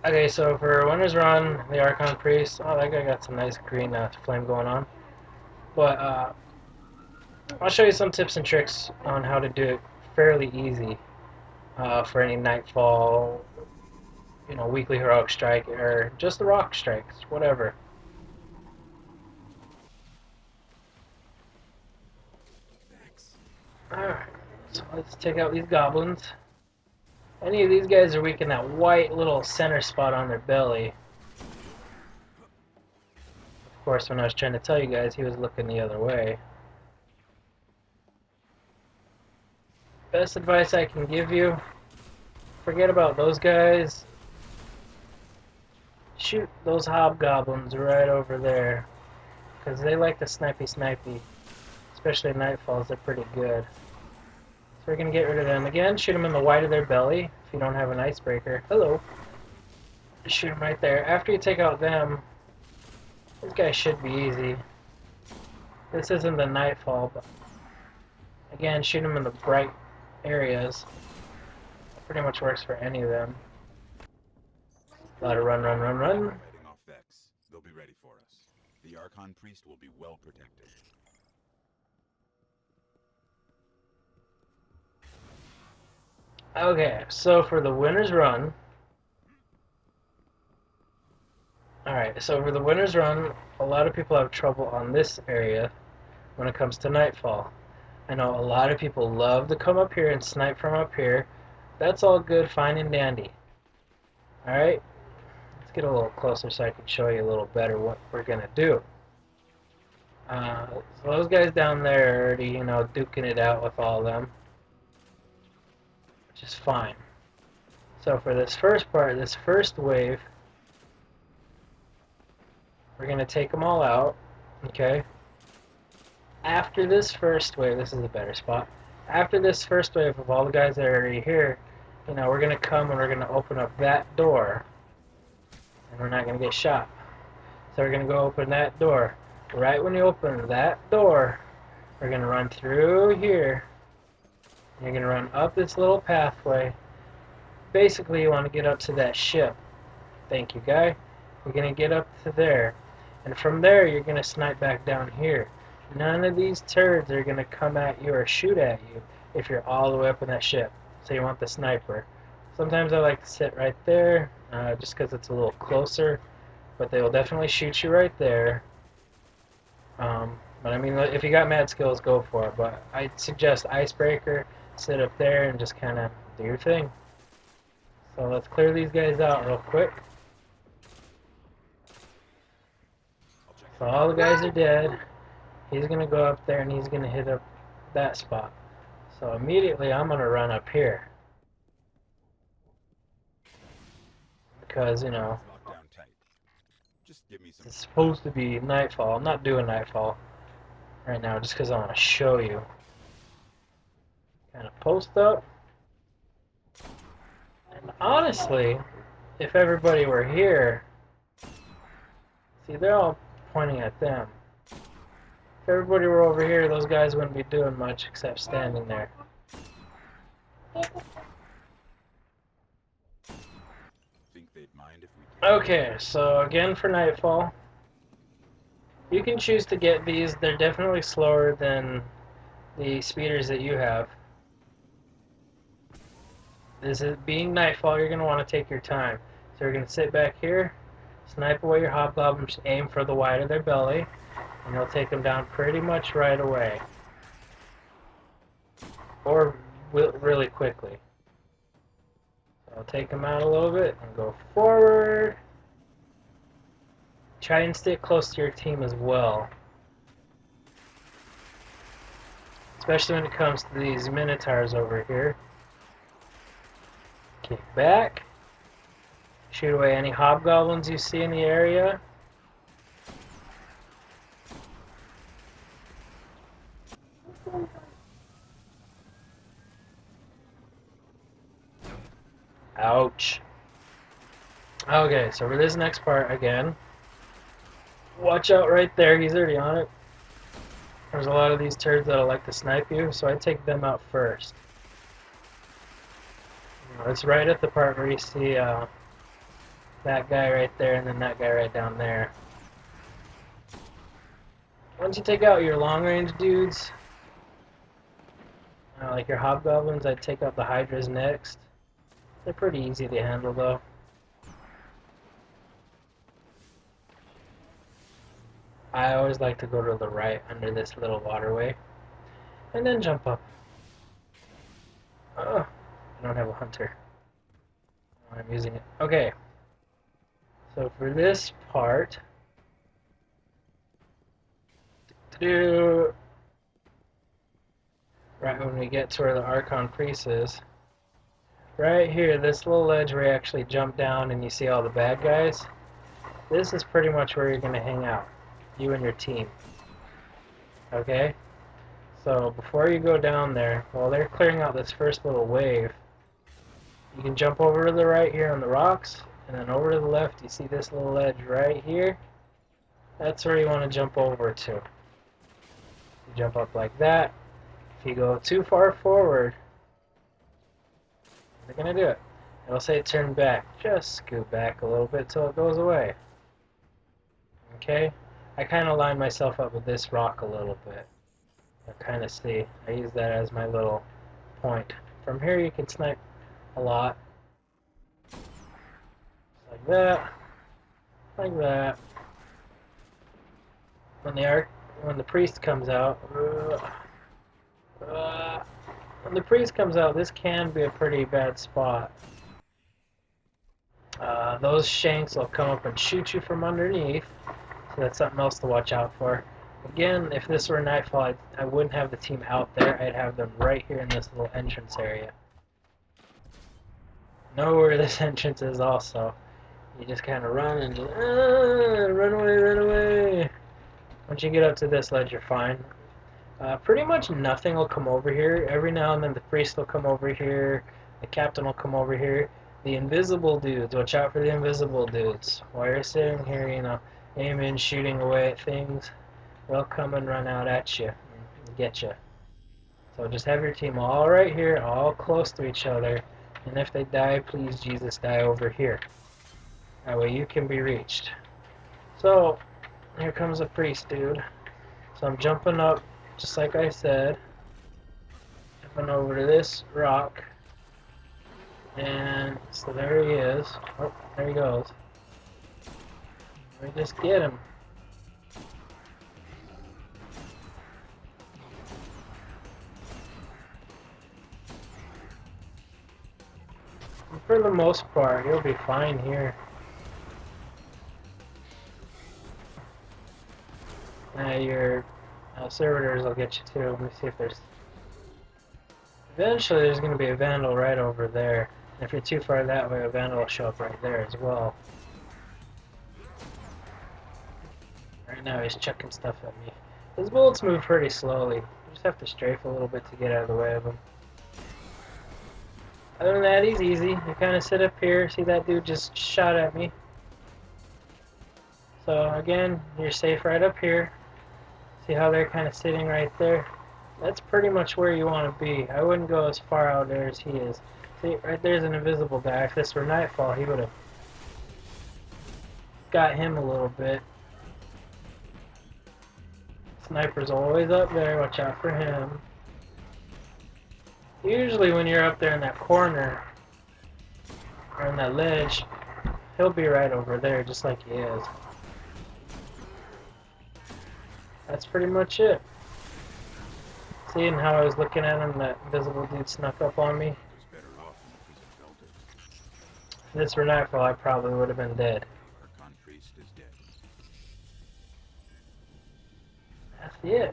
Okay, so for Winter's Run, the Archon Priest, oh, that guy got some nice green flame going on. But I'll show you some tips and tricks on how to do it fairly easy for any Nightfall, weekly heroic strike, or just the rock strikes, whatever. Alright, so let's take out these goblins. Any of these guys are weak in that white little center spot on their belly. Of course, when I was trying to tell you guys, he was looking the other way. Best advice I can give you, forget about those guys. Shoot those hobgoblins right over there, because they like the snipey, especially Nightfalls. They're pretty good. So we're going to get rid of them again. Shoot them in the white of their belly if you don't have an icebreaker. Hello. Shoot them right there. After you take out them, these guys should be easy. This isn't the Nightfall, but again, shoot them in the bright areas. It pretty much works for any of them. A lot of run. Heading off Vex. They'll be ready for us. The Archon Priest will be well protected. Okay, so for the Winter's Run, a lot of people have trouble on this area when it comes to Nightfall. I know a lot of people love to come up here and snipe from up here. That's all good, fine and dandy. Alright, let's get a little closer so I can show you a little better what we're going to do. So those guys down there are already, duking it out with all of them, which is fine. So for this first part, this first wave, we're going to take them all out, okay? After this first wave, this is a better spot. After this first wave of all the guys that are already here, we're going to come and we're going to open up that door. And we're not going to get shot. So we're going to go open that door. Right when you open that door, we're going to run through here. You're going to run up this little pathway. Basically, you want to get up to that ship. Thank you, guy. You're going to get up to there. And from there, you're going to snipe back down here. None of these turds are going to come at you or shoot at you if you're all the way up in that ship. So you want the sniper. Sometimes I like to sit right there, just because it's a little closer. But they will definitely shoot you right there. But I mean, if you got mad skills, go for it. But I suggest icebreaker, sit up there and just kind of do your thing. So let's clear these guys out real quick. So all the guys are dead. He's going to go up there and he's going to hit up that spot. So immediately I'm going to run up here. Because, it's supposed to be Nightfall. I'm not doing Nightfall right now just because I want to show you. Kind of post up. And honestly, if everybody were here, see, they're all pointing at them. If everybody were over here, those guys wouldn't be doing much except standing there. Think they'd mind if we Okay, so again for Nightfall, you can choose to get these. They're definitely slower than the speeders that you have. This is being Nightfall, you're going to want to take your time. So you're going to sit back here, snipe away your hobgoblins, aim for the white of their belly, and you'll take them down pretty much right away. Or really quickly. So I'll take them out a little bit and go forward. Try and stick close to your team as well. Especially when it comes to these minotaurs over here. Kick back. Shoot away any hobgoblins you see in the area. Ouch. Okay, so for this next part again, watch out right there, he's already on it. There's a lot of these turds that'll like to snipe you, so I take them out first. It's right at the part where you see That guy right there, and then that guy right down there. Once you take out your long-range dudes, like your hobgoblins, I'd take out the hydras next. They're pretty easy to handle, though. I always like to go to the right under this little waterway, and then jump up. I don't have a hunter. I'm using it. Okay. So for this part, right when we get to where the Archon Priest is, right here, this little ledge where you actually jump down and you see all the bad guys, this is pretty much where you're going to hang out, you and your team. Okay? So before you go down there, while they're clearing out this first little wave, you can jump over to the right here on the rocks, and then over to the left, you see this little ledge right here? That's where you want to jump over to. You jump up like that. If you go too far forward, they're going to do it. It'll say turn back. Just scoot back a little bit till it goes away. Okay? I kind of line myself up with this rock a little bit. I kind of see. I use that as my little point. From here you can snipe a lot. Like that. Like that. When the priest comes out, when the priest comes out, this can be a pretty bad spot. Those shanks will come up and shoot you from underneath, so that's something else to watch out for. Again, if this were nightfall, I wouldn't have the team out there. I'd have them right here in this little entrance area. Know where this entrance is also. You just kind of run and just, run away, run away. Once you get up to this ledge, you're fine. Pretty much nothing will come over here. Every now and then the priest will come over here, the captain will come over here. The invisible dudes, watch out for the invisible dudes. While you're sitting here, you know, aiming, shooting away at things, they'll come and run out at you and get you. So just have your team all right here, all close to each other, and if they die, please Jesus, die over here. That way you can be reached. So, here comes a priest dude. So I'm jumping up, just like I said, jumping over to this rock, and so there he is. Oh, there he goes. Let me just get him. And for the most part, he'll be fine here. Your servitors will get you too. Let me see if there's... Eventually there's going to be a vandal right over there. And if you're too far that way, a vandal will show up right there as well. Right now he's chucking stuff at me. His bullets move pretty slowly. You just have to strafe a little bit to get out of the way of him. Other than that, he's easy. You kind of sit up here. See that dude just shot at me. So again, you're safe right up here. See how they're kind of sitting right there? That's pretty much where you want to be. I wouldn't go as far out there as he is. See, right there's an invisible guy. If this were nightfall, he would have got him a little bit. Sniper's always up there. Watch out for him. Usually when you're up there in that corner, or on that ledge, he'll be right over there, just like he is. That's pretty much it. Seeing how I was looking at him, that invisible dude snuck up on me. If this were nightfall, I probably would have been dead. Archon Priest is dead. That's it.